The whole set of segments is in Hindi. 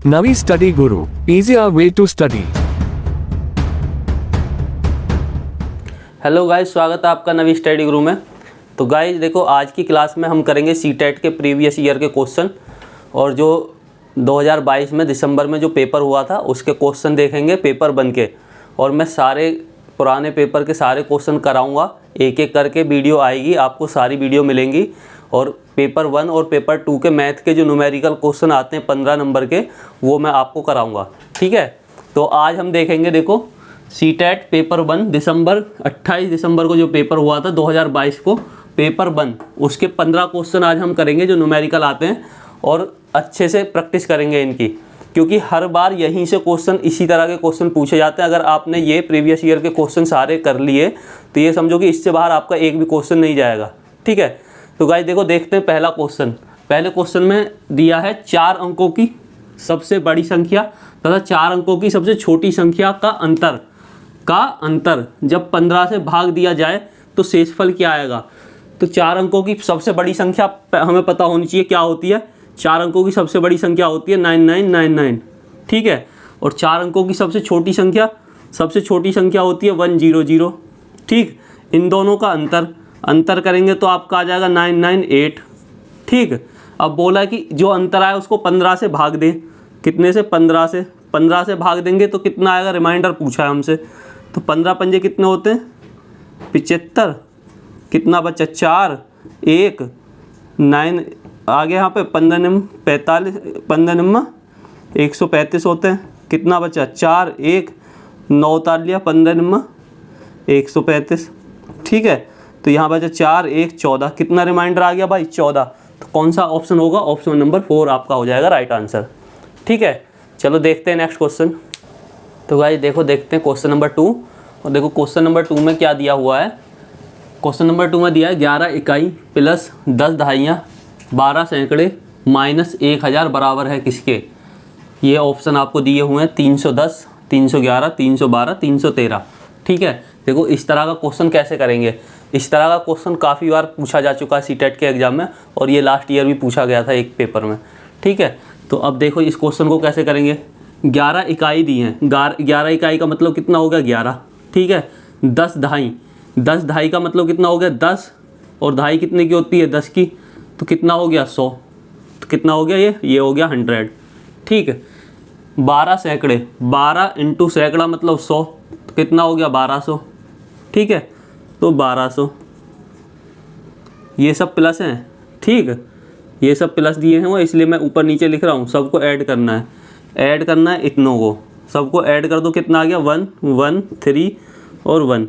Navi Study Guru, easier way to study. Hello guys, स्वागत है आपका नवी स्टडी गुरु में। तो गाइस देखो, आज की क्लास में हम करेंगे सीटेट के प्रीवियस ईयर के क्वेश्चन, और जो 2022 में दिसंबर में जो पेपर हुआ था उसके क्वेश्चन देखेंगे पेपर बन के। और मैं सारे पुराने पेपर के सारे क्वेश्चन कराऊंगा, एक एक करके वीडियो आएगी, आपको सारी वीडियो मिलेंगी। और पेपर 1 और पेपर 2 के मैथ के जो न्यूमेरिकल क्वेश्चन आते हैं 15 नंबर के, वो मैं आपको कराऊंगा, ठीक है। तो आज हम देखेंगे, देखो सीटेट पेपर 1 दिसंबर 28 दिसंबर को जो पेपर हुआ था 2022 को, पेपर 1 उसके 15 क्वेश्चन आज हम करेंगे जो न्यूमेरिकल आते हैं, और अच्छे से प्रैक्टिस करेंगे इनकी, क्योंकि हर बार यहीं से क्वेश्चन, इसी तरह के क्वेश्चन पूछे जाते हैं। अगर आपने ये प्रीवियस ईयर के क्वेश्चन सारे कर लिए तो ये समझो कि इससे बाहर आपका एक भी क्वेश्चन नहीं जाएगा, ठीक है। तो गाइस देखो, देखते हैं पहला क्वेश्चन। पहले क्वेश्चन में दिया है 4 अंकों की सबसे बड़ी संख्या तथा 4 अंकों की सबसे छोटी संख्या का अंतर जब 15 से भाग दिया जाए तो शेषफल क्या आएगा। तो 4 अंकों की सबसे बड़ी संख्या हमें पता होनी चाहिए क्या होती है। 4 अंकों की सबसे बड़ी संख्या होती है 9999, ठीक है। और 4 अंकों की सबसे छोटी संख्या होती है 100, ठीक। इन दोनों का अंतर करेंगे तो आपका आ जाएगा 998, ठीक। अब बोला कि जो अंतर आए उसको 15 से भाग दें। कितने से? 15 से भाग देंगे तो कितना आएगा, रिमाइंडर पूछा है हमसे। तो 15 पंजे कितने होते हैं? 75। कितना बचा? 4, 1, 9 आगे यहाँ पे 15 निम 45, 15 निम्मा 135 होते हैं। कितना बचा? 4, 1, 9 उतार लिया, 15 निम्मा 135, ठीक है। तो यहाँ बचा 4, 1, 14। कितना रिमाइंडर आ गया भाई? 14। तो कौन सा ऑप्शन होगा? ऑप्शन नंबर 4 आपका हो जाएगा राइट आंसर, ठीक है। चलो देखते हैं नेक्स्ट क्वेश्चन। तो भाई देखो, देखते हैं क्वेश्चन नंबर 2। और देखो क्वेश्चन नंबर 2 में क्या दिया हुआ है। क्वेश्चन नंबर 2 में दिया है 11 इकाई प्लस 10 दहाइयाँ 12 सैकड़े माइनस 1000 बराबर है किसके। ये ऑप्शन आपको दिए हुए हैं 310, 311, 312, 313, ठीक है। देखो इस तरह का क्वेश्चन कैसे करेंगे। इस तरह का क्वेश्चन काफ़ी बार पूछा जा चुका है सीटेट के एग्जाम में, और ये लास्ट ईयर भी पूछा गया था एक पेपर में, ठीक है। तो अब देखो इस क्वेश्चन को कैसे करेंगे। 11 इकाई दी हैं। 11 इकाई का मतलब कितना हो गया? 11, ठीक है। 10 दहाई का मतलब कितना हो गया? 10, और दहाई कितने की होती है? 10 की। तो कितना हो गया? 100। तो कितना हो गया? ये हो गया 100, ठीक है। 12 सैकड़े, 12 इंटू सैकड़ा मतलब 100, तो कितना हो गया? 1200, ठीक है। तो 1200, ये सब प्लस हैं, ठीक। ये सब प्लस दिए हैं वो, इसलिए मैं ऊपर नीचे लिख रहा हूँ। सबको ऐड करना है इतनों को, सबको ऐड कर दो। कितना आ गया? 1, 1, 3 और 1।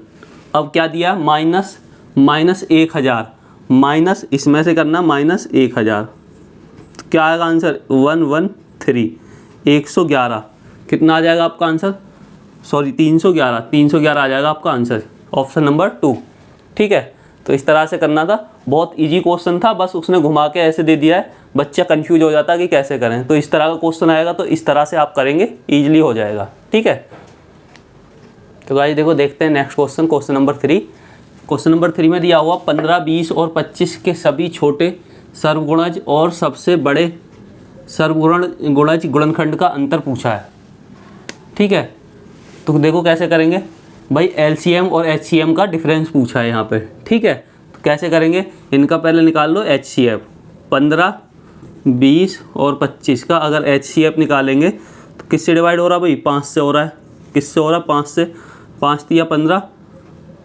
अब क्या दिया? माइनस 1000, माइनस इसमें से करना -1000। तो क्या आएगा आंसर? 113, 111। कितना आ जाएगा आपका आंसर? सॉरी 311 आ जाएगा आपका आंसर, ऑप्शन नंबर 2, ठीक है। तो इस तरह से करना था। बहुत इजी क्वेश्चन था, बस उसने घुमा के ऐसे दे दिया है, बच्चा कंफ्यूज हो जाता है कि कैसे करें। तो इस तरह का क्वेश्चन आएगा तो इस तरह से आप करेंगे, ईजिली हो जाएगा, ठीक है। तो गाइस देखो, देखते हैं next question, question number 3। Question number 3 में दिया हुआ 15, 20 और 25 के सभी छोटे सर्वगुणज और सबसे बड़े सर्वगुणज गुणनखंड का अंतर पूछा है, ठीक है। तो देखो कैसे करेंगे भाई। LCM और HCM का डिफरेंस पूछा है यहाँ पे, ठीक है। तो कैसे करेंगे, इनका पहले निकाल लो HCF। 15, 20 और 25 का अगर HCF निकालेंगे तो किससे डिवाइड हो रहा है भाई? 5 से हो रहा है। किससे हो रहा है? 5 से। 5 तिया 15,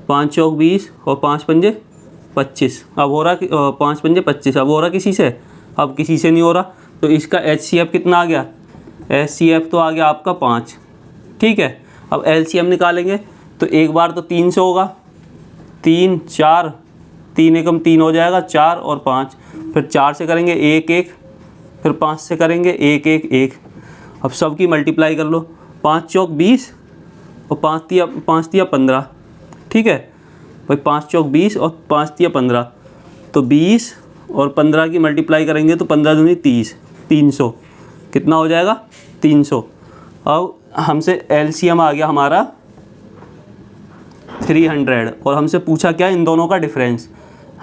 5 चौक 20 और 5 पंजे 25। अब हो रहा 5 पंजे 25। अब हो रहा किसी से? अब किसी से नहीं हो रहा। तो इसका HCF कितना आ गया? HCF तो आ गया आपका 5, ठीक है। अब LCM निकालेंगे तो एक बार तो 3 से होगा, 3, 4, 3 एकम 3 हो जाएगा, 4 और 5। फिर 4 से करेंगे 1, 1, फिर 5 से करेंगे 1, 1, 1। अब सबकी मल्टीप्लाई कर लो। 5 चौक 20 और 5 तिया 15, ठीक है भाई। 5 चौक 20 और 5 तिया 15, तो 20 और 15 की मल्टीप्लाई करेंगे तो 15 दूनी 30, 300। कितना हो जाएगा? 300। अब हमसे LCM आ गया हमारा 300, और हमसे पूछा क्या? इन दोनों का डिफरेंस।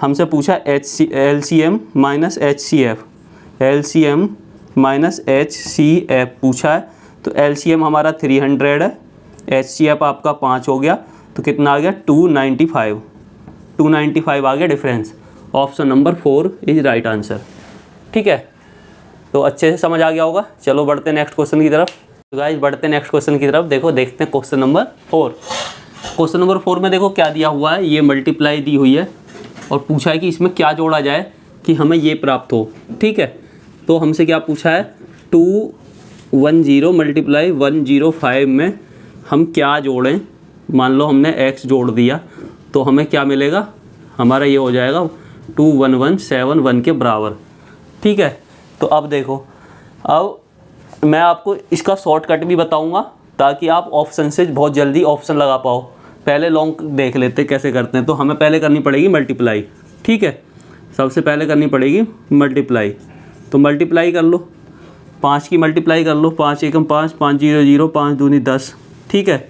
हमसे पूछा LCM minus HCF। LCM minus HCF पूछा है, तो LCM हमारा 300 है, HCF आपका 5 हो गया, तो कितना आ गया 295 आ गया difference. Option number 4 is right answer. ठीक है, तो अच्छे से समझ आ गया होगा। चलो बढ़ते हैं नेक्स्ट क्वेश्चन की तरफ। तो गाइस बढ़ते हैं नेक्स्ट क्वेश्चन की तरफ। देखो देखते हैं क्वेश्चन नंबर 4। क्वेश्चन नंबर 4 में देखो क्या दिया हुआ है, ये मल्टीप्लाई दी हुई है और पूछा है कि इसमें क्या जोड़ा जाए कि हमें ये प्राप्त हो। ठीक है, तो हमसे क्या पूछा है, 210 मल्टीप्लाई 105 में हम क्या जोड़ें। मान लो हमने x जोड़ दिया तो हमें क्या मिलेगा, हमारा ये हो जाएगा 21171 के बराबर। ठीक है, तो अब देखो, अब मैं आपको इसका शॉर्टकट भी बताऊंगा ताकि आप ऑप्शन से बहुत जल्दी ऑप्शन लगा पाओ। पहले लॉन्ग देख लेते कैसे करते हैं। तो हमें पहले करनी पड़ेगी मल्टीप्लाई। ठीक है, सबसे पहले करनी पड़ेगी मल्टीप्लाई। तो मल्टीप्लाई कर लो, 5 की मल्टीप्लाई कर लो, 5 एकम 5, 5 0 0, 5 दूनी 10। ठीक है,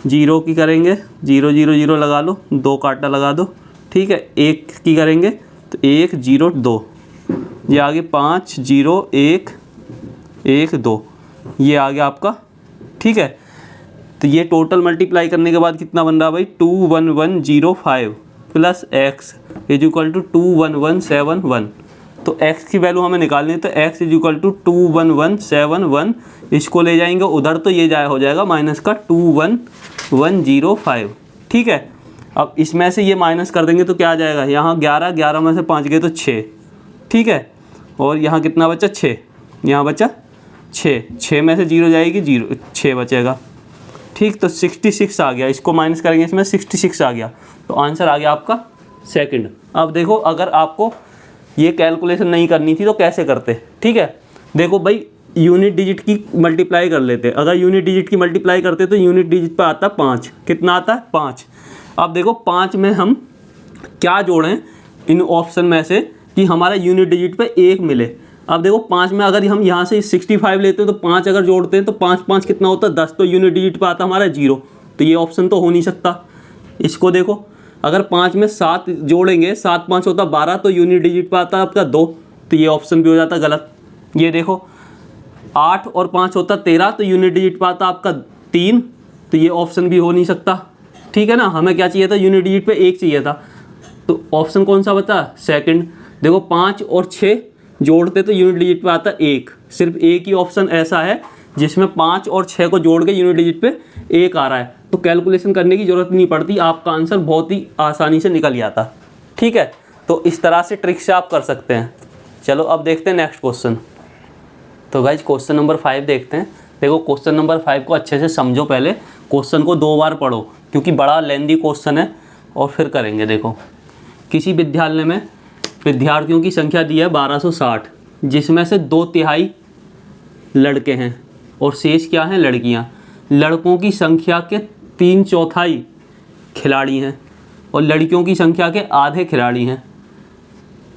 0 की करेंगे 0 0 0 लगा लो, 2 काटा लगा दो। ठीक है, 1 की करेंगे तो 1 0 2, ये आगे 5 0 1 1 2, ये आ गया आपका। ठीक है, तो ये टोटल मल्टीप्लाई करने के बाद कितना बन रहा भाई, 21105 plus x is equal to 21171। तो x की वैल्यू हमें निकालनी है, तो x इज इक्वल टू 21171, इसको ले जाएंगे उधर तो ये हो जाएगा माइनस का 21105। ठीक है, अब इसमें से ये माइनस कर देंगे तो क्या आ जाएगा, यहाँ 11 में से 5 गए तो 6। ठीक है, और यहाँ कितना बचा 6, यहाँ बचा 6 में से 0 जाएगी 0, 6 बचेगा। ठीक, तो 66 आ गया, इसको माइनस करेंगे इसमें 66 आ गया, तो आंसर आ गया आपका सेकंड। अब देखो अगर आपको ये कैलकुलेशन नहीं करनी थी तो कैसे करते। ठीक है, देखो भाई यूनिट डिजिट की मल्टीप्लाई कर लेते। अगर यूनिट डिजिट की मल्टीप्लाई करते तो यूनिट डिजिट पे आता 5, कितना आता है 5। अब देखो 5 में हम क्या जोड़ें इन ऑप्शन में से कि हमारा यूनिट डिजिट पे 1 मिले। अब देखो 5 में अगर हम यहाँ से 65 लेते हैं तो 5 अगर जोड़ते हैं तो 5 5 कितना होता है 10, तो यूनिट डिजिट पे आता हमारा 0, तो ये ऑप्शन तो हो नहीं सकता। इसको देखो अगर 5 में 7 जोड़ेंगे, 7 5 होता 12, तो यूनिट डिजिट पे आता आपका 2, तो ये ऑप्शन भी हो जाता गलत। ये देखो 8 और 5 होता 13, तो यूनिट डिजिट पे आता आपका 3, तो ये ऑप्शन भी हो नहीं सकता। ठीक है ना, हमें क्या चाहिए था, यूनिट डिजिट पे 1 चाहिए था, तो ऑप्शन कौन सा बता, सेकंड। देखो 5 और 6 जोड़ते तो यूनिट डिजिट पे आता 1, सिर्फ एक ही ऑप्शन ऐसा है जिसमें 5 और 6 को जोड़ के यूनिट डिजिट पे 1 आ रहा है, तो कैलकुलेशन करने की ज़रूरत नहीं पड़ती, आपका आंसर बहुत ही आसानी से निकल जाता। ठीक है, तो इस तरह से ट्रिक से आप कर सकते हैं। चलो अब देखते हैं नेक्स्ट क्वेश्चन। तो गाइज क्वेश्चन नंबर 5 देखते हैं। देखो क्वेश्चन नंबर 5 को अच्छे से समझो, पहले क्वेश्चन को 2 बार पढ़ो क्योंकि बड़ा लेंदी क्वेश्चन है, और फिर करेंगे। देखो किसी विद्यालय में विद्यार्थियों की संख्या दी है 1260, जिसमें से 2/3 लड़के हैं और शेष क्या हैं, लड़कियां। लड़कों की संख्या के 3/4 खिलाड़ी हैं और लड़कियों की संख्या के आधे खिलाड़ी हैं।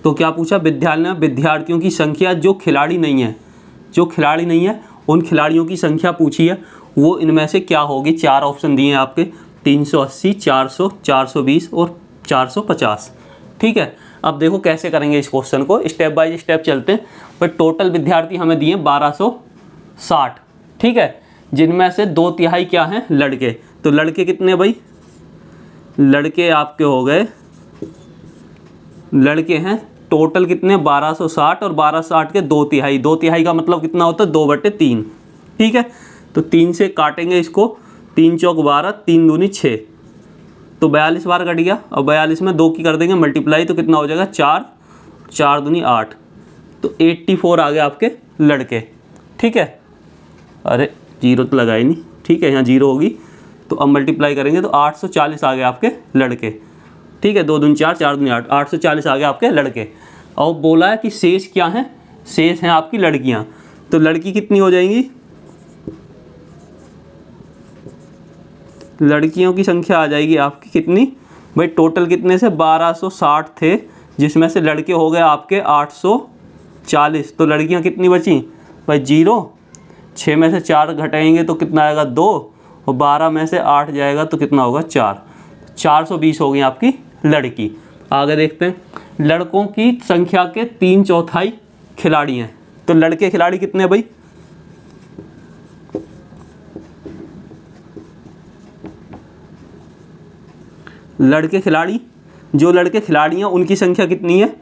तो क्या पूछा, विद्यालय में विद्यार्थियों की संख्या जो खिलाड़ी नहीं है उन खिलाड़ियों की संख्या पूछी है, वो इनमें से क्या होगी। 4 ऑप्शन दिए हैं आपके, 380, 400, 420 और 450। ठीक है, अब देखो कैसे करेंगे इस क्वेश्चन को, स्टेप बाय स्टेप चलते हैं। पर टोटल विद्यार्थी हमें दिए 1260। ठीक है, जिनमें से 2/3 क्या हैं, लड़के। तो लड़के कितने भाई, लड़के आपके हो गए, लड़के हैं टोटल कितने 1260, और 1260 के 2/3, 2/3 का मतलब कितना होता है 2/3। ठीक है, तो 3 से काटेंगे इसको, 3 चौक 12, 3 दूनी 6, तो 42 बार कट गया। और 42 में 2 की कर देंगे मल्टीप्लाई, तो कितना हो जाएगा 4, 4 दूनी 8, तो 84 आ गए आपके लड़के। ठीक है, अरे 0 तो लगा ही नहीं। ठीक है, यहाँ 0 होगी, तो अब मल्टीप्लाई करेंगे तो 840 आ गए आपके लड़के। ठीक है, 2 दूनी 4, 4 दूनी 8, 840 आ गए आपके लड़के। और बोला है कि शेष क्या हैं, शेष हैं आपकी लड़कियां। तो लड़की कितनी हो जाएंगी, लड़कियों की संख्या आ जाएगी आपकी कितनी भाई, टोटल कितने से 1260 थे, जिसमें से लड़के हो गए आपके 840, तो लड़कियां कितनी बची भाई 0, 6 में से 4 घटाएंगे तो कितना आएगा 2, और 12 में से 8 जाएगा तो कितना होगा 4, 420 हो गई आपकी लड़की। आगे देखते हैं, लड़कों की संख्या के 3/4 खिलाड़ी हैं। तो लड़के खिलाड़ी कितने हैं भाई? लड़के खिलाड़ी, जो लड़के खिलाड़ी हैं उनकी संख्या कितनी है?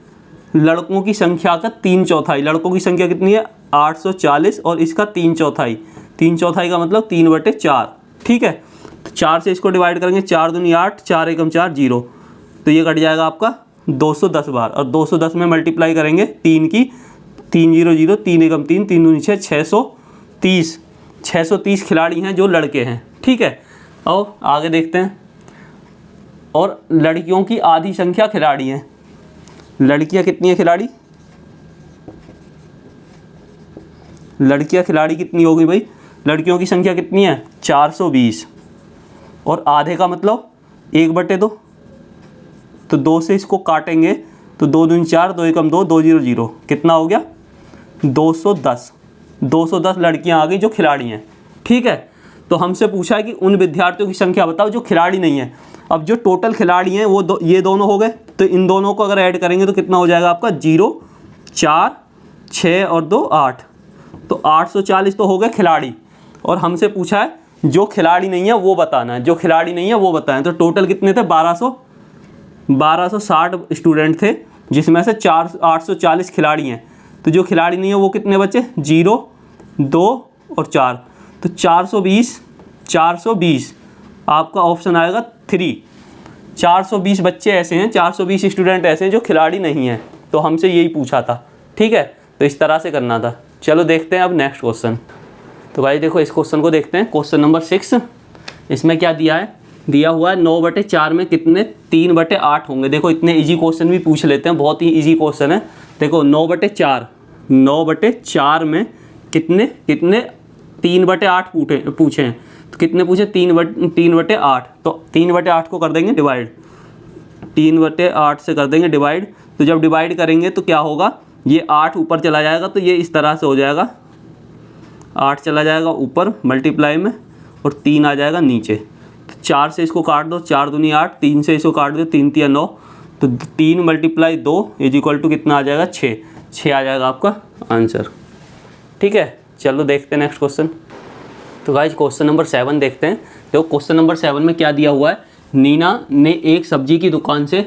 लड़कों की संख्या का 3/4। लड़कों की संख्या कितनी है? 840 और इसका 3/4। 3/4 का मतलब 3/4। ठीक है, तो 4 से इसको डिवाइड करेंगे, 4 दूनी 8, 4 एकम 4, 0, तो ये कट जाएगा आपका 210 बार। और 210 में मल्टीप्लाई करेंगे 3 की, 3 0 0, 3 एकम 3, 3 दूनी 6, 630। 630 खिलाड़ी हैं जो लड़के हैं। ठीक है, और आगे देखते हैं। और लड़कियों की आधी संख्या खिलाड़ी हैं। लड़कियां कितनी है खिलाड़ी? लड़कियां खिलाड़ी कितनी होगी भाई? लड़कियों की संख्या कितनी है? 420। और आधे का मतलब 1/2, तो 2 से इसको काटेंगे तो 2 दूनी 4, 2 एकम 2, 2 0 0, कितना हो गया? 210। 210 लड़कियां आ गई जो खिलाड़ी हैं। ठीक है, तो हमसे पूछा है कि उन विद्यार्थियों की संख्या बताओ जो खिलाड़ी नहीं है। अब जो टोटल खिलाड़ी हैं वो ये दोनों हो गए, तो इन दोनों को अगर ऐड करेंगे तो कितना हो जाएगा आपका? 0 4 6 और 2 8, तो 840 तो हो गए खिलाड़ी। और हमसे पूछा है जो खिलाड़ी नहीं है वो बताना है, जो खिलाड़ी नहीं है वो बताएं। तो टोटल कितने थे? 1260 स्टूडेंट थे, जिसमें से 840 खिलाड़ी हैं। तो जो खिलाड़ी नहीं है वो कितने बचे? 0 2 और 4, तो 420 आपका ऑप्शन आएगा 3। 420 बच्चे ऐसे हैं, 420 स्टूडेंट ऐसे हैं जो खिलाड़ी नहीं हैं। तो हमसे यही पूछा था। ठीक है, तो इस तरह से करना था। चलो देखते हैं अब नेक्स्ट क्वेश्चन। तो भाई देखो इस क्वेश्चन को देखते हैं, क्वेश्चन नंबर 6। इसमें क्या दिया है? दिया हुआ है 9/4 में कितने 3/8 होंगे। देखो इतने इजी क्वेश्चन भी पूछ लेते हैं, बहुत ही इजी क्वेश्चन है। देखो 9/4 में कितने 3/8 पूछे हैं। तो कितने पूछे? 3/8। तो 3/8 को कर देंगे डिवाइड, 3/8 से कर देंगे डिवाइड। तो जब डिवाइड करेंगे तो क्या होगा? ये 8 ऊपर चला जाएगा, तो ये इस तरह से हो जाएगा, 8 चला जाएगा ऊपर मल्टीप्लाई में और 3 आ जाएगा नीचे। तो 4 से इसको काट दो, 4 दूनी 8, 3 से इसको काट दो, 3 3 9, तो 3 × 2 = कितना आ जाएगा? 6 आ जाएगा आपका आंसर। ठीक है, चलो देखते हैं नेक्स्ट क्वेश्चन। तो गाइस क्वेश्चन नंबर 7 देखते हैं। देखो क्वेश्चन नंबर 7 में क्या दिया हुआ है? नीना ने एक सब्जी की दुकान से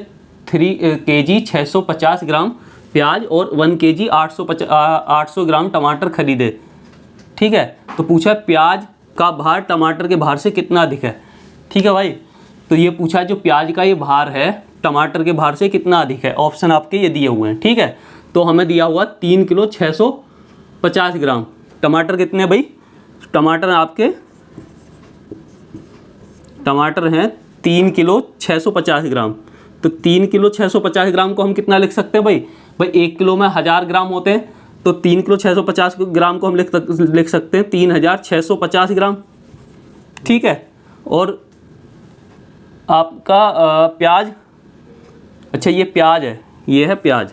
3 kg 650 ग्राम प्याज और 1 kg 800 ग्राम टमाटर खरीदे। ठीक है, तो पूछा प्याज का भार टमाटर के भार से कितना अधिक है। ठीक है भाई, तो ये पूछा जो प्याज का ये भार है टमाटर के भार से कितना अधिक है। ऑप्शन आपके ये दिए हुए हैं। ठीक है, तो हमें दिया हुआ 3 किलो 650 ग्राम। टमाटर कितने भाई? टमाटर हैं 3 किलो 650 ग्राम। तो 3 किलो 650 ग्राम को हम कितना लिख सकते हैं भाई? 1 किलो में 1000 ग्राम होते हैं, तो 3 किलो 650 ग्राम को हम लिख सकते हैं 3650 ग्राम। ठीक है, और आपका प्याज, अच्छा ये प्याज है, ये है प्याज।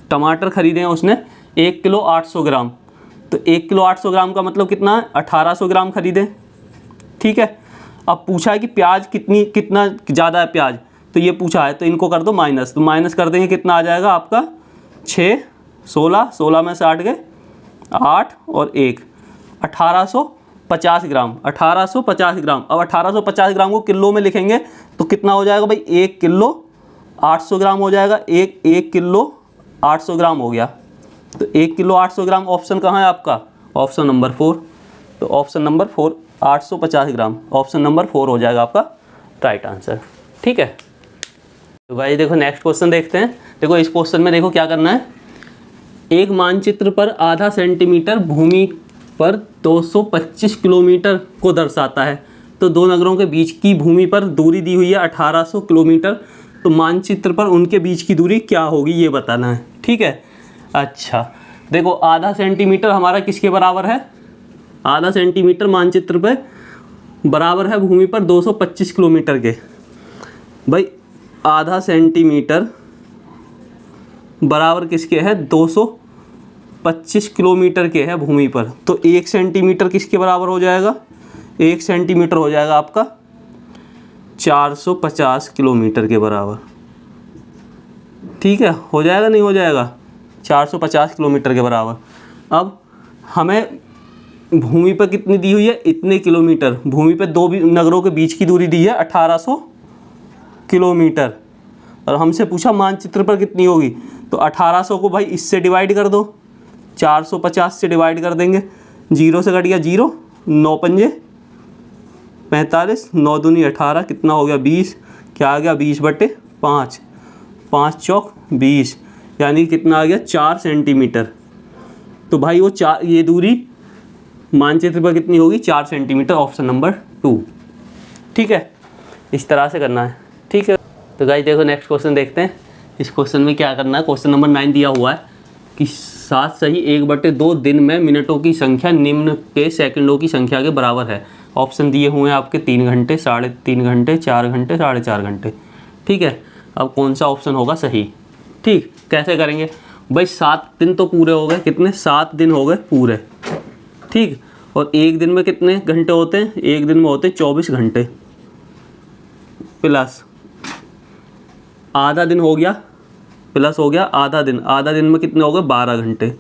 टमाटर खरीदे हैं उसने 1 किलो 800 ग्राम। तो 1 किलो 800 ग्राम का मतलब कितना है? 1800 ग्राम खरीदे। ठीक है, अब पूछा है कि प्याज कितना ज़्यादा है प्याज, तो ये पूछा है, तो इनको कर दो माइनस। तो माइनस कर देंगे, कितना आ जाएगा आपका? 6 16 में से 8 गए 8 और 1 1850 ग्राम। 1850 ग्राम। अब 1850 ग्राम को किलो में लिखेंगे तो कितना हो जाएगा भाई? 1 किलो 800 ग्राम हो जाएगा। 1 किलो 800 ग्राम हो गया। तो 1 किलो 800 ग्राम ऑप्शन कहाँ है आपका? Option number 4। तो ऑप्शन नंबर 4 850 ग्राम, ऑप्शन नंबर 4 हो जाएगा आपका राइट आंसर। ठीक है, तो भाई देखो नेक्स्ट क्वेश्चन देखते हैं। देखो इस क्वेश्चन में देखो क्या करना है। एक मानचित्र पर आधा सेंटीमीटर भूमि पर 225 किलोमीटर को दर्शाता है। तो दो नगरों के बीच की भूमि पर दूरी दी हुई है 1800 किलोमीटर। तो मानचित्र पर उनके बीच की दूरी क्या होगी ये बताना है। ठीक है, अच्छा देखो आधा सेंटीमीटर हमारा किसके बराबर है? आधा सेंटीमीटर मानचित्र पे बराबर है भूमि पर 225 किलोमीटर के। भाई आधा सेंटीमीटर बराबर किसके है? 225 किलोमीटर के है भूमि पर। तो 1 सेंटीमीटर किसके बराबर हो जाएगा? 1 सेंटीमीटर हो जाएगा आपका 450 किलोमीटर के बराबर। ठीक है, हो जाएगा नहीं हो जाएगा, 450 किलोमीटर के बराबर। अब हमें भूमि पर कितनी दी हुई है, इतने किलोमीटर। भूमि पर दो नगरों के बीच की दूरी दी है 1800 किलोमीटर, और हमसे पूछा मानचित्र पर कितनी होगी। तो 1800 को भाई इससे डिवाइड कर दो, 450 से डिवाइड कर देंगे, 0 से कट गया 0, 9 पंजे 45, 9 दूनी 18, कितना हो गया 20, क्या आ गया 20/5, 5 चौक 20, यानी कितना आ गया 4 सेंटीमीटर। तो भाई वो ये दूरी मानचित्र पर कितनी होगी, 4 सेंटीमीटर, ऑप्शन नंबर 2। ठीक है, इस तरह से करना है। ठीक है, तो गाइस देखो नेक्स्ट क्वेश्चन देखते हैं। इस क्वेश्चन में क्या करना है, क्वेश्चन नंबर 9 दिया हुआ है कि 7 सही 1/2 दिन में मिनटों की संख्या निम्न के सेकंडों की संख्या के बराबर है। ऑप्शन दिए हुए हैं आपके 3 घंटे, 3.5 घंटे, 4 घंटे, 4.5 घंटे। ठीक है, अब कौन सा ऑप्शन होगा सही। ठीक, कैसे करेंगे भाई, 7 दिन तो पूरे हो गए, कितने 7 दिन हो गए पूरे। ठीक, और एक दिन में कितने घंटे होते हैं, एक दिन में होते हैं 24 घंटे, प्लस आधा दिन हो गया, प्लस हो गया आधा दिन, आधा दिन में कितने हो गए 12 घंटे।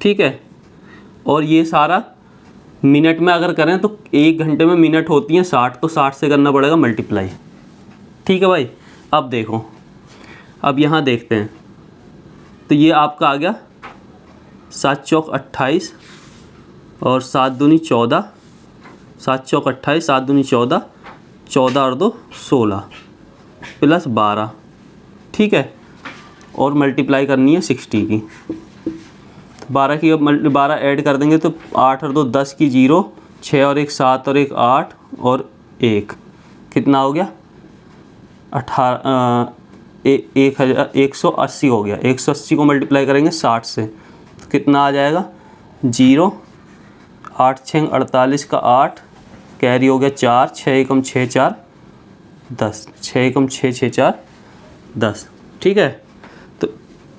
ठीक है, और ये सारा मिनट में अगर करें तो 1 घंटे में मिनट होती हैं 60, तो 60 से करना पड़ेगा मल्टीप्लाई। ठीक है भाई, अब देखो, अब यहाँ देखते हैं, तो ये आपका आ गया 7 चौक 28 और 7 दूनी 14, 7 चौक 28, 7 दूनी 14, 14 और 2 16 प्लस 12। ठीक है, और मल्टीप्लाई करनी है 60 की, 12 की, अब 12 ऐड कर देंगे तो 8 और 2 10 की 0, 6 और 1 7 और 1 8 और 1 कितना हो गया 180 हो गया। 180 को मल्टीप्लाई करेंगे 60 से तो कितना आ जाएगा 0, 8 6 48 का 8, कैरी हो गया 4, 6 एकम 6 4 10, 6 एकम 6 6 4 10। ठीक है, तो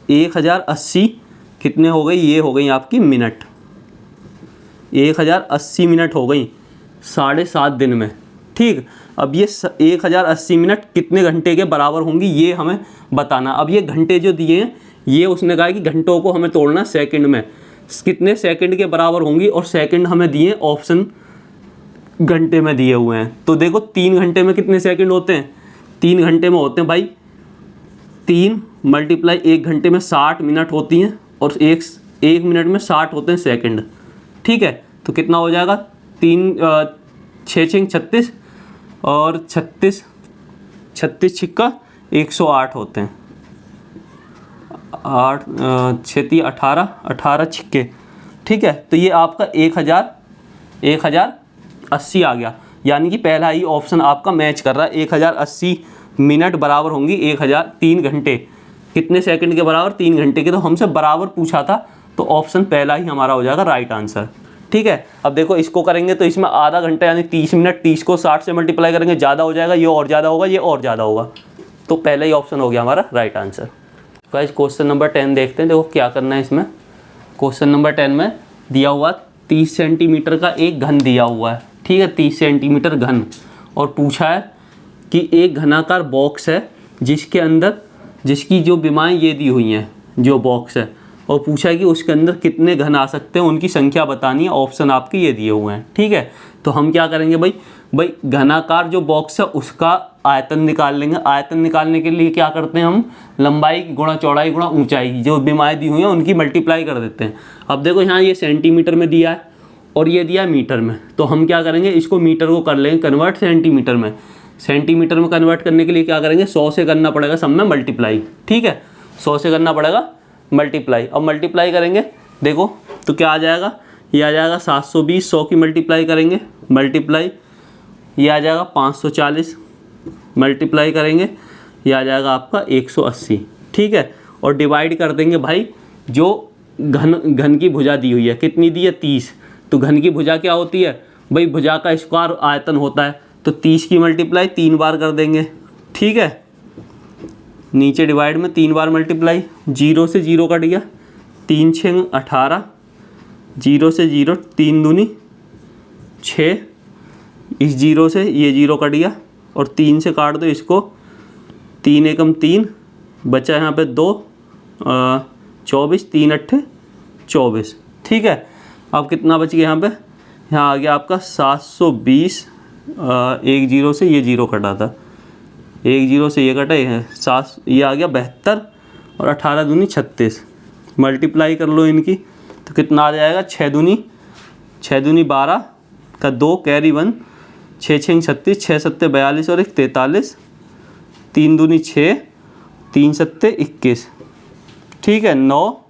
1080 कितने हो गई, ये हो गई आपकी मिनट, 1080 मिनट हो गई 7.5 दिन में। ठीक, अब ये 1080 मिनट कितने घंटे के बराबर होंगी ये हमें बताना। अब ये घंटे जो दिए हैं, ये उसने कहा कि घंटों को हमें तोड़ना सेकंड में, कितने सेकंड के बराबर होंगी, और सेकंड हमें दिए ऑप्शन घंटे में दिए हुए हैं। तो देखो 3 घंटे में कितने सेकंड होते हैं, 3 घंटे में होते हैं भाई 3 मल्टीप्लाई 1 घंटे में 60 मिनट होती हैं, और एक मिनट में 60 होते हैं सेकंड। ठीक है, तो कितना हो जाएगा 3 6 6 36 और 36 छिक्का 108 होते हैं, 8 6 18 18 छिक्के। ठीक है, तो ये आपका 1080 आ गया, यानी कि पहला ही ऑप्शन आपका मैच कर रहा है। 1080 मिनट बराबर होंगी 3 घंटे, कितने सेकंड के बराबर 3 घंटे के, तो हमसे बराबर पूछा था, तो ऑप्शन पहला ही हमारा हो जाएगा राइट आंसर। ठीक है, अब देखो इसको करेंगे तो इसमें आधा घंटा यानी 30 मिनट, 30 को 60 से मल्टीप्लाई करेंगे ज़्यादा हो जाएगा, ये और ज़्यादा होगा, ये और ज़्यादा होगा, तो पहला ही ऑप्शन हो गया हमारा right answer. Guys question number 10 देखते हैं। देखो क्या करना है इसमें, क्वेश्चन नंबर 10 में दिया हुआ 30 सेंटीमीटर का एक घन दिया हुआ है। ठीक है, 30 सेंटीमीटर घन, और पूछा है कि एक घनाकार बॉक्स है जिसके अंदर, जिसकी जो विमाएँ ये दी हुई हैं, जो बॉक्स है, और पूछा है कि उसके अंदर कितने घन आ सकते हैं, उनकी संख्या बतानी है। ऑप्शन आपके ये दिए हुए हैं। ठीक है, तो हम क्या करेंगे भाई घनाकार जो बॉक्स है उसका आयतन निकाल लेंगे। आयतन निकालने के लिए क्या करते हैं हम, लंबाई गुणा चौड़ाई गुणा ऊंचाई, जो विमाएँ दी हुई हैं उनकी मल्टीप्लाई कर देते हैं। अब देखो यहाँ ये सेंटीमीटर में दिया है और ये दिया है मीटर में, तो हम क्या करेंगे, इसको मीटर को कर लेंगे कन्वर्ट सेंटीमीटर में। सेंटीमीटर में कन्वर्ट करने के लिए क्या करेंगे, 100 से करना पड़ेगा सब में मल्टीप्लाई। ठीक है, 100 से करना पड़ेगा मल्टीप्लाई। अब मल्टीप्लाई करेंगे देखो तो क्या आ जाएगा, ये आ जाएगा 720, 100 की मल्टीप्लाई करेंगे, मल्टीप्लाई ये आ जाएगा 540, मल्टीप्लाई करेंगे ये आ जाएगा आपका 180। ठीक है, और डिवाइड कर देंगे भाई जो घन की भुजा दी हुई है, कितनी दी है 30, तो घन की भुजा क्या होती है भाई, भुजा का स्क्वायर आयतन होता है, तो 30 की मल्टीप्लाई 3 बार कर देंगे। ठीक है, नीचे डिवाइड में 3 बार मल्टीप्लाई, 0 से 0 कट गया, 3 6 18, 0 से 0 3 दूनी 6, इस 0 से ये 0 कट गया, और 3 से काट दो इसको, 3 एकम 3, बचा यहाँ पे 2, 24, 3 अट्ठे 24। ठीक है, अब कितना बच गया यहाँ पे, यहाँ आ गया आपका 720। एक जीरो से ये जीरो कटा था, एक जीरो से ये कटा, ये है 7, ये आ गया 72 और 18 दूनी 36। मल्टीप्लाई कर लो इनकी तो कितना आ जाएगा, 6 दूनी 12 का 2 कैरी 1, 6 6 36, 6 7 42 और 1 43, 3 दूनी 6, 3 7 21। ठीक है, 2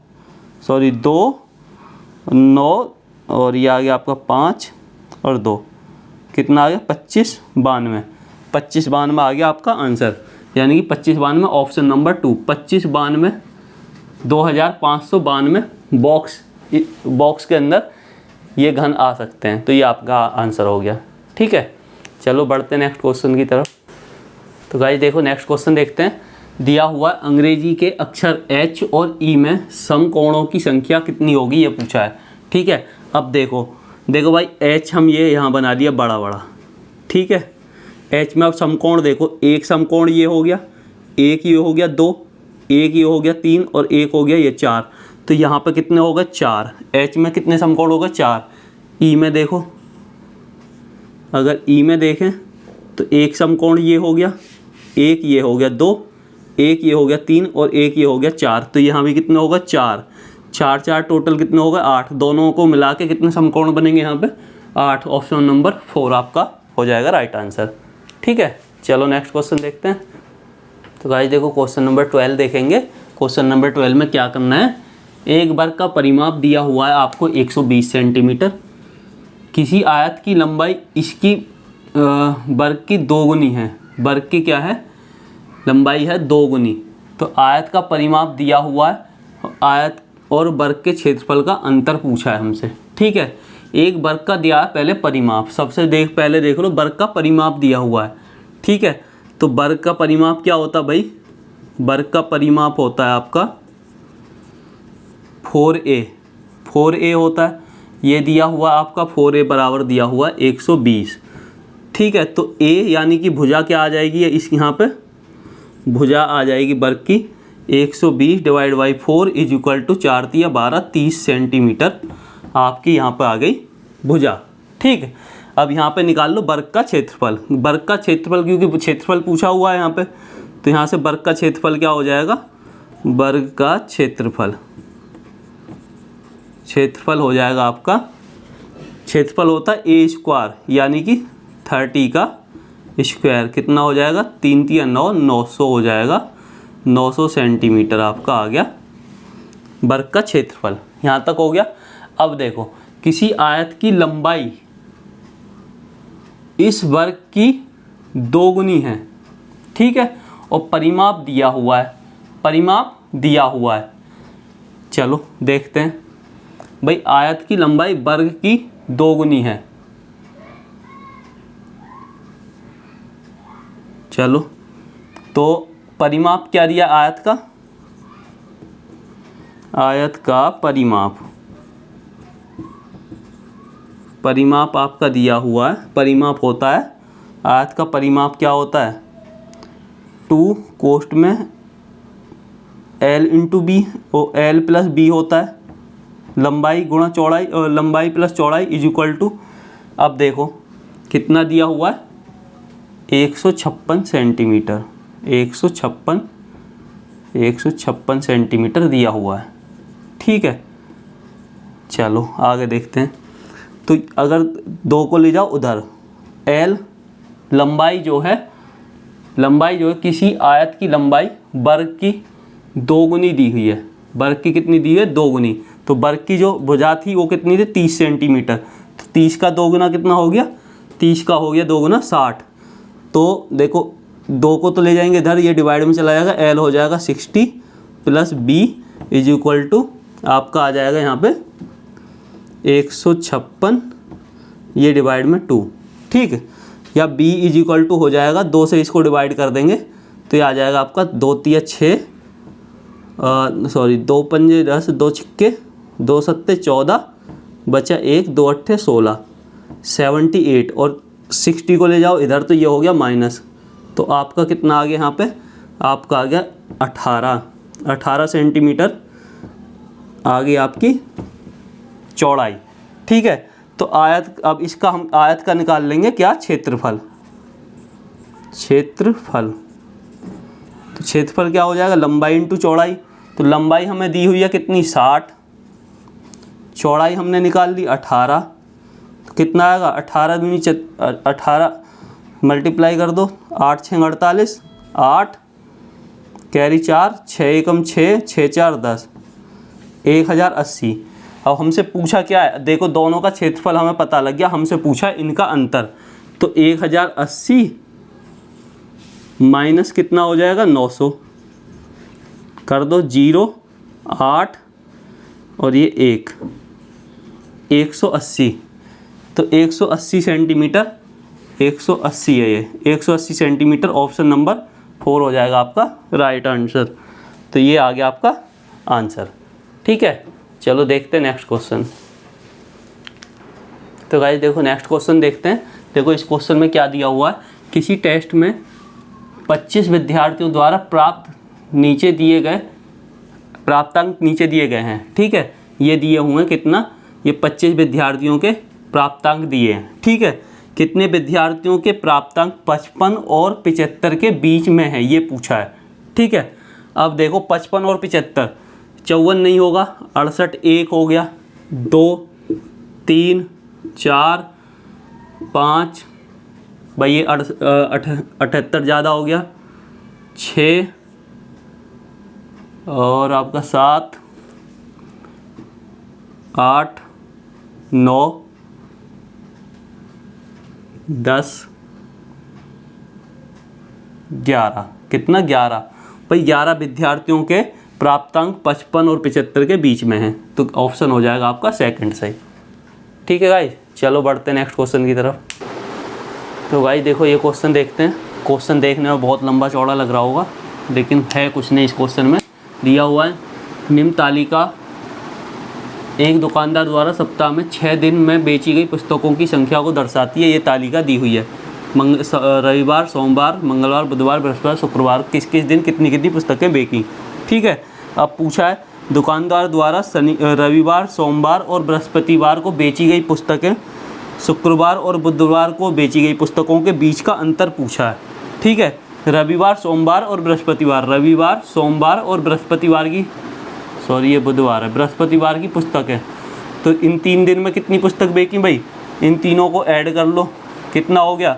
9 और ये आ गया आपका 5 और 2, कितना आ गया 25 92। 25 92 आ गया आपका आंसर, यानी कि 25 92 ऑप्शन नंबर 2। 25 92 2592 बॉक्स के अंदर ये घन आ सकते हैं, तो ये आपका आंसर हो गया। ठीक है, चलो बढ़ते हैं नेक्स्ट क्वेश्चन की तरफ। तो गाइस देखो नेक्स्ट क्वेश्चन देखते हैं। दिया हुआ अंग्रेजी के अक्षर H और E में समकोणों की संख्या कितनी होगी, ये पूछा है। ठीक है, अब देखो भाई H हम ये यहाँ बना दिया बड़ा बड़ा। ठीक है, H में अब समकोण देखो, एक समकोण ये हो गया, एक ये हो गया 2, एक ये हो गया 3 और एक हो गया ये 4। तो यहाँ पे कितने हो गए 4। H में कितने समकोण हो गए 4। E में देखो, अगर E में देखें तो एक समकोण ये हो गया, एक ये हो गया 2, एक ये हो गया 3 और एक ये हो गया 4। तो यहाँ भी कितने होगा 4 4 4 टोटल कितने हो गए 8। दोनों को मिला के कितने समकोण बनेंगे यहाँ पे 8। ऑप्शन नंबर 4 आपका हो जाएगा राइट आंसर। ठीक है, चलो नेक्स्ट क्वेश्चन देखते हैं। तो गाइस देखो क्वेश्चन नंबर 12 देखेंगे। क्वेश्चन नंबर 12 में क्या करना है, एक वर्ग का परिमाप दिया हुआ है आपको 120 सेंटीमीटर। किसी आयत की लंबाई इसकी वर्ग की 2 गुनी है। वर्ग की क्या है, लंबाई है 2 गुनी। तो आयत का परिमाप दिया हुआ है, आयत और वर्ग के क्षेत्रफल का अंतर पूछा है हमसे। ठीक है, एक वर्ग का दिया है पहले परिमाप, पहले देख लो वर्ग का परिमाप दिया हुआ है। ठीक है, तो वर्ग का परिमाप क्या होता है भाई, वर्ग का परिमाप होता है आपका 4a होता है। ये दिया हुआ आपका 4a बराबर दिया हुआ है 120। ठीक है, तो a यानी कि भुजा क्या आ जाएगी, इस यहाँ पे भुजा आ जाएगी वर्ग की 120 divide by 4 is equal to 4 तिया 12 30 सेंटीमीटर आपकी यहाँ पे आ गई भुजा। ठीक है, अब यहाँ पे निकाल लो वर्ग का क्षेत्रफल। वर्ग का क्षेत्रफल क्योंकि क्षेत्रफल पूछा हुआ है यहाँ पे, तो यहाँ से वर्ग का क्षेत्रफल क्या हो जाएगा, वर्ग का क्षेत्रफल हो जाएगा आपका, क्षेत्रफल होता है a स्क्वायर यानी कि 30 का स्क्वायर। कितना हो जाएगा 3 तिया 9 900 हो जाएगा, 900 सेंटीमीटर आपका आ गया वर्ग का क्षेत्रफल। यहाँ तक हो गया। अब देखो किसी आयत की लंबाई इस वर्ग की 2 गुनी है। ठीक है, और परिमाप दिया हुआ है, चलो देखते हैं भाई। आयत की लंबाई वर्ग की 2 गुनी है। चलो तो परिमाप क्या दिया आयत का परिमाप आपका दिया हुआ है। परिमाप होता है, आयत का परिमाप क्या होता है 2 कोष्ठ में L into B, L plus B होता है, लंबाई गुणा चौड़ाई, लंबाई प्लस चौड़ाई इज इक्वल टू, अब देखो कितना दिया हुआ है 156 सेंटीमीटर, 156 सेंटीमीटर दिया हुआ है। ठीक है, चलो आगे देखते हैं। तो अगर 2 को ले जाओ उधर, L लंबाई जो है किसी आयत की लंबाई वर्ग की 2 गुनी दी हुई है। वर्ग की कितनी दी है 2 गुनी। तो वर्ग की जो भुजा थी वो कितनी थी 30 सेंटीमीटर। तो 30 का 2 गुना कितना हो गया, 30 का हो गया 2 गुना 60। तो देखो 2 को तो ले जाएंगे इधर, ये डिवाइड में चला जाएगा, L हो जाएगा 60 plus B is equal to आपका आ जाएगा यहाँ पे 156, ये डिवाइड में 2। ठीक है, या B इज इक्वल टू हो जाएगा 2 से इसको डिवाइड कर देंगे तो ये आ जाएगा आपका 2 तिया 6, 2 पंजे 10, 2 छिक्के 2 सत्ते 14, बचा 1, 2 अट्ठे 16, 78 और 60 को ले जाओ इधर तो ये हो गया माइनस। तो आपका कितना आ गया यहाँ पे, आपका आ गया 18 सेंटीमीटर आ गई आपकी चौड़ाई। ठीक है, तो आयत, अब इसका हम आयत का निकाल लेंगे क्या, क्षेत्रफल। तो क्षेत्रफल क्या हो जाएगा, लंबाई इंटू चौड़ाई। तो लंबाई हमें दी हुई है कितनी, 60, चौड़ाई हमने निकाल ली 18, तो कितना आएगा, 18 मल्टीप्लाई कर दो, 8 6 48, 8 कैरी 4, 6 एकम 6, 6 4 10, 1080। अब हमसे पूछा क्या है, देखो दोनों का क्षेत्रफल हमें पता लग गया, हमसे पूछा इनका अंतर। तो 1080 माइनस कितना हो जाएगा, 900 कर दो, 0 8 और ये 1, 180। तो 180 सेंटीमीटर, 180 है ये, 180 सेंटीमीटर, ऑप्शन नंबर 4 हो जाएगा आपका राइट आंसर। तो ये आ गया आपका आंसर। ठीक है, चलो देखते हैं नेक्स्ट क्वेश्चन। तो गाइस देखो नेक्स्ट क्वेश्चन देखते हैं। देखो इस क्वेश्चन में क्या दिया हुआ है, किसी टेस्ट में 25 विद्यार्थियों द्वारा प्राप्तांक नीचे दिए गए हैं। ठीक है, ये दिए हुए हैं कितना, ये 25 विद्यार्थियों के प्राप्तांक दिए हैं। ठीक है, कितने विद्यार्थियों के प्राप्तांक 55 और 75 के बीच में है, ये पूछा है। ठीक है, अब देखो 55 और 75, 54 नहीं होगा, 68 1 हो गया, 2 3 4 5, भाई ये 78 ज़्यादा हो गया, 6 और आपका 7 8 9 10 11, कितना 11, भाई 11 विद्यार्थियों के प्राप्तांक 55 और 75 के बीच में है। तो ऑप्शन हो जाएगा आपका सेकंड सही। ठीक है गाइस, चलो बढ़ते हैं नेक्स्ट क्वेश्चन की तरफ। तो गाइस देखो ये क्वेश्चन देखते हैं। क्वेश्चन देखने में बहुत लंबा चौड़ा लग रहा होगा, लेकिन है कुछ नहीं। इस क्वेश्चन में दिया हुआ है, निम्न तालिका एक दुकानदार द्वारा सप्ताह में 6 दिन में बेची गई पुस्तकों की संख्या को दर्शाती है। ये तालिका दी हुई है, रविवार, सोमवार, मंगलवार, बुधवार, बृहस्पतिवार, शुक्रवार किस किस दिन कितनी कितनी पुस्तकें बेची। ठीक है, अब पूछा है दुकानदार द्वारा रविवार, सोमवार और बृहस्पतिवार को बेची गई पुस्तकें, शुक्रवार और बुधवार को बेची गई पुस्तकों के बीच का अंतर पूछा है। ठीक है, रविवार, सोमवार और बृहस्पतिवार, रविवार, सोमवार और बृहस्पतिवार की, सॉरी ये बुधवार है, बृहस्पतिवार की पुस्तक है। तो इन 3 दिन में कितनी पुस्तक बेची भाई, इन तीनों को ऐड कर लो, कितना हो गया,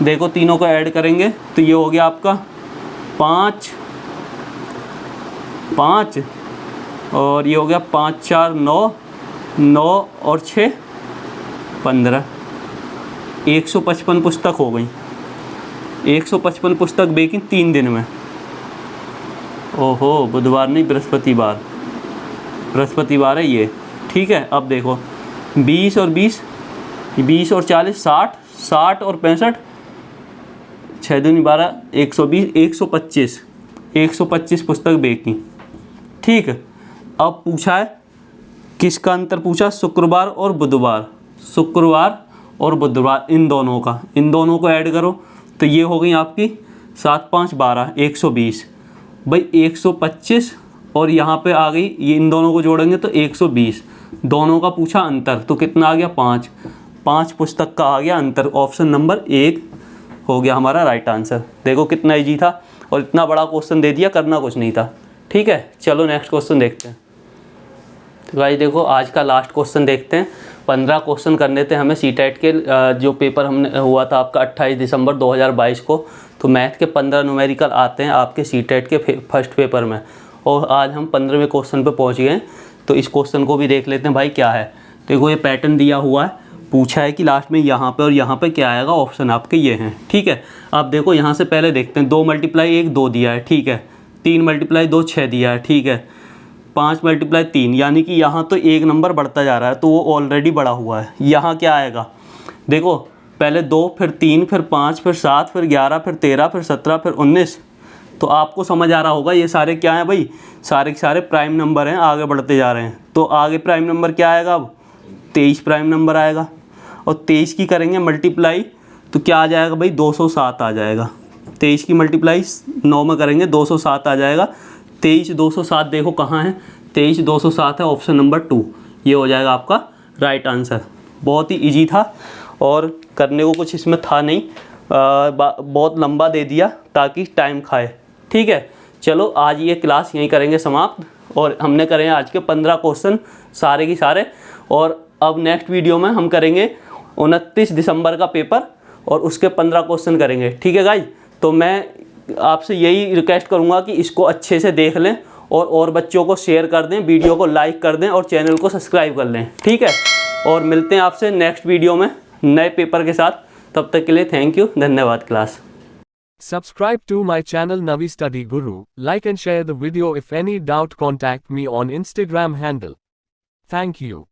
देखो तीनों को ऐड करेंगे तो ये हो गया आपका 5 और ये हो गया 5 4 9 9 और 6 15, 155 पुस्तक हो गई। 155 पुस्तक बेची 3 दिन में। ओहो, बुधवार नहीं, बृहस्पतिवार है ये। ठीक है, अब देखो 20 और 20, 20 और 40, 60, 60 और 65, 6 दूनी 12, 120, 125 पुस्तक बेची। ठीक है, अब पूछा है किसका अंतर पूछा, शुक्रवार और बुधवार, शुक्रवार और बुधवार इन दोनों को ऐड करो तो ये हो गई आपकी 7 5 12, 120। भाई 125 और यहाँ पे आ गई, ये इन दोनों को जोड़ेंगे तो 120। दोनों का पूछा अंतर, तो कितना आ गया 5 पुस्तक का आ गया अंतर। ऑप्शन नंबर 1 हो गया हमारा राइट आंसर। देखो कितना इजी था और इतना बड़ा क्वेश्चन दे दिया, करना कुछ नहीं था। ठीक है, चलो नेक्स्ट क्वेश्चन देखते हैं। तो भाई देखो आज का लास्ट क्वेश्चन देखते हैं। 15 क्वेश्चन करने थे हमें सीटेट के, जो पेपर हमने हुआ था आपका 28 दिसंबर 2022 को। तो मैथ के 15 न्यूमेरिकल आते हैं आपके सीटेट के फर्स्ट पेपर में, और आज हम 15वें क्वेश्चन पे पहुंच गए हैं। तो इस क्वेश्चन को भी देख लेते हैं भाई क्या है। देखो ये पैटर्न दिया हुआ है, पूछा है कि लास्ट में यहाँ पे और यहाँ पे क्या आएगा, ऑप्शन आपके ये हैं। ठीक है, आप देखो यहाँ से पहले देखते हैं, 2 × 1 2 दिया है। ठीक है, 3 × 2 6 दिया है। ठीक है, 5 × 3, यानी कि यहाँ तो 1 नंबर बढ़ता जा रहा है, तो वो ऑलरेडी बढ़ा हुआ है। यहाँ क्या आएगा, देखो पहले 2, फिर 3, फिर 5, फिर 7, फिर 11, फिर 13, फिर 17, फिर 19। तो आपको समझ आ रहा होगा ये सारे क्या हैं भाई, सारे के सारे प्राइम नंबर हैं, आगे बढ़ते जा रहे हैं। तो आगे प्राइम नंबर क्या आएगा, अब 23 प्राइम नंबर आएगा, और 23 की करेंगे मल्टीप्लाई तो क्या आ जाएगा भाई, 207 आ जाएगा। 23 की मल्टीप्लाई 9 में करेंगे 207 आ जाएगा। 23 207 देखो कहाँ है, 23 207 है ऑप्शन नंबर 2, ये हो जाएगा आपका राइट आंसर। बहुत ही इजी था और करने को कुछ इसमें था नहीं, बहुत लंबा दे दिया ताकि टाइम खाए। ठीक है, चलो आज ये क्लास यहीं करेंगे समाप्त, और हमने करे हैं आज के 15 क्वेश्चन सारे की सारे, और अब नेक्स्ट वीडियो में हम करेंगे 29 दिसंबर का पेपर और उसके 15 क्वेश्चन करेंगे। ठीक है गाइज, तो मैं आपसे यही रिक्वेस्ट करूँगा कि इसको अच्छे से देख लें और बच्चों को शेयर कर दें, वीडियो को लाइक कर दें और चैनल को सब्सक्राइब कर लें। ठीक है, और मिलते हैं आपसे नेक्स्ट वीडियो में नए पेपर के साथ। तब तक के लिए थैंक यू, धन्यवाद class. Subscribe to my channel Navi Study Guru, like and share the video. If any doubt, contact me on Instagram handle. Thank you.